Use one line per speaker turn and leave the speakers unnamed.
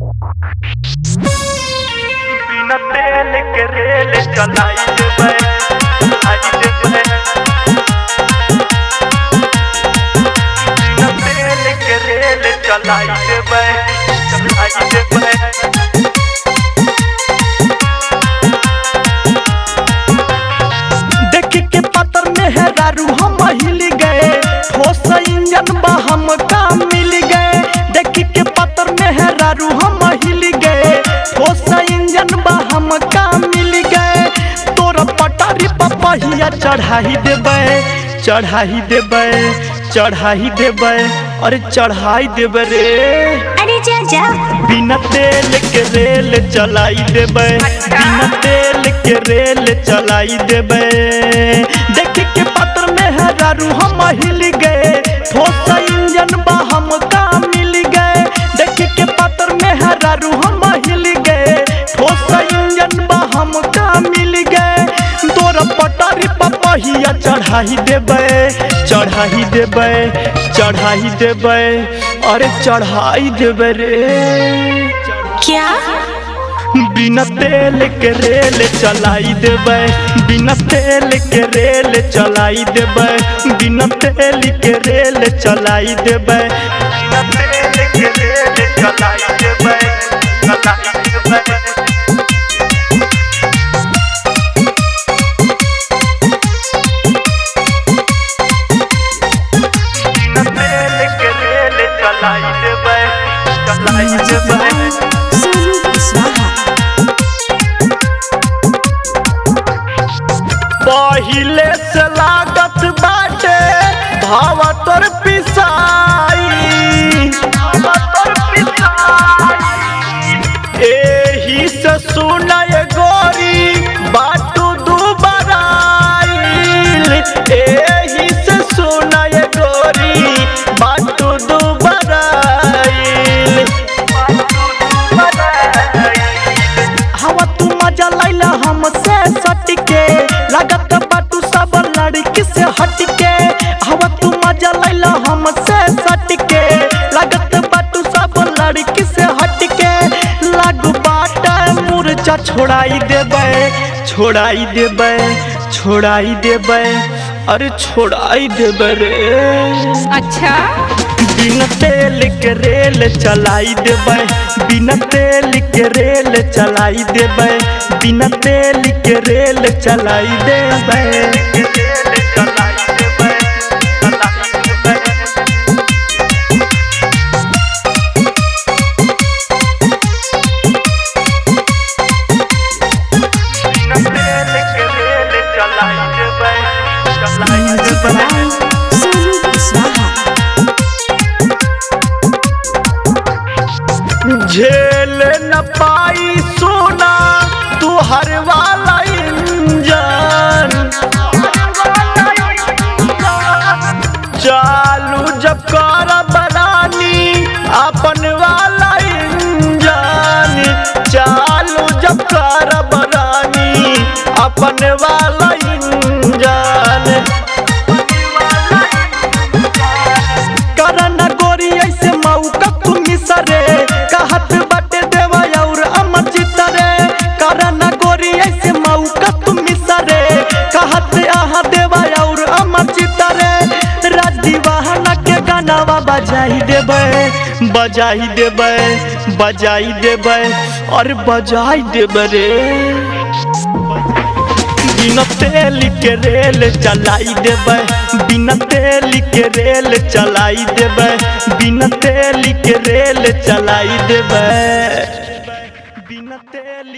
बिना तेल के रेल चलाई देबै, चलाई देबै। बिना तेल के रेल चलाई देबै, चलाई देबै।
देख के पतर में है दारू हम हिल गए, ठोस इंजन बा हम का मिल गए। देख के पतर में है दारू हम हिल गए, ठोस इंजन बा हम का मिल गए। तोरा पटारी पपहिया चढ़ाई देबै, चढ़ाई देबै, चढ़ाई देबै, अरे चढ़ाई देबै रे।
अरे जा जा।
बिना तेल के रेल चलाई देबै, बिना तेल के रेल चलाई देबै। देख के पत्र में है दारू हम हिल गए, ठोस इंजन बा हम का मिल गए। देख के पत्र में है दारू हम हिल गए, ठोस इंजन बा हम का मिल गए। तोरा पटारी पपहिया चढ़ाई देबै, चढ़ाई देबै, चढ़ाई देबै, अरे चढ़ाई देबै रे।
क्या?
बिना तेल के रेल चलाई देबै, बिना तेल के रेल चलाई देबै, बिना तेल के रेल चलाई देबै।
बिना तेल के रेल चलाई देबै, चलाई देबै। बिना तेल के रेल चलाई देबै, चलाई देबै।
सोनू कुशवाहा।
पहिले से लागत बाटे भावा तोर पिसाई, एही से सुनय गोरी बाटू दुबराइल, एही से सुनय गोरी बाटू दुबराइल। हवा तू मजा लैला हमसे सटके, लागत बाटू सब लड़की से हटके। हवा तू मजा लैला हमसे सटके, लागत बाटू सब लड़की से हटके। लागू बाटा मुरझा छोड़ाई देबै, छोड़ाई देबै, छोड़ाई देबै, अरे छोड़ाई देबै रे।
अच्छा।
बिना तेल के रेल चलाई देबै, बिना तेल के रेल चलाई देबै, बिना तेल के रेल चलाई देबै।
सोनू कुशवाहा।
झेल न पाई सोना तू हर वाला इंजन, चालू जब कर बनानी अपन वाला इंजन, चालू जब कर बनानी अपन वाला इंजन। करना गोरी ऐसे मौका तू मिसरे, कहत बटे देवा और अमर चितरे। करना गोरी ऐसे मौका तू मिसरे, कहत आहा देवा और अमर चितरे। राज दीवाना के गानावा बजाई देबै, बजाई देबै, बजाई देबै, और बजाई देबै रे। बिना तेल के रेल चलाई देबै, बिना तेल के रेल चलाई देबै, बिना तेल के रेल चलाई देबै, बिना तेल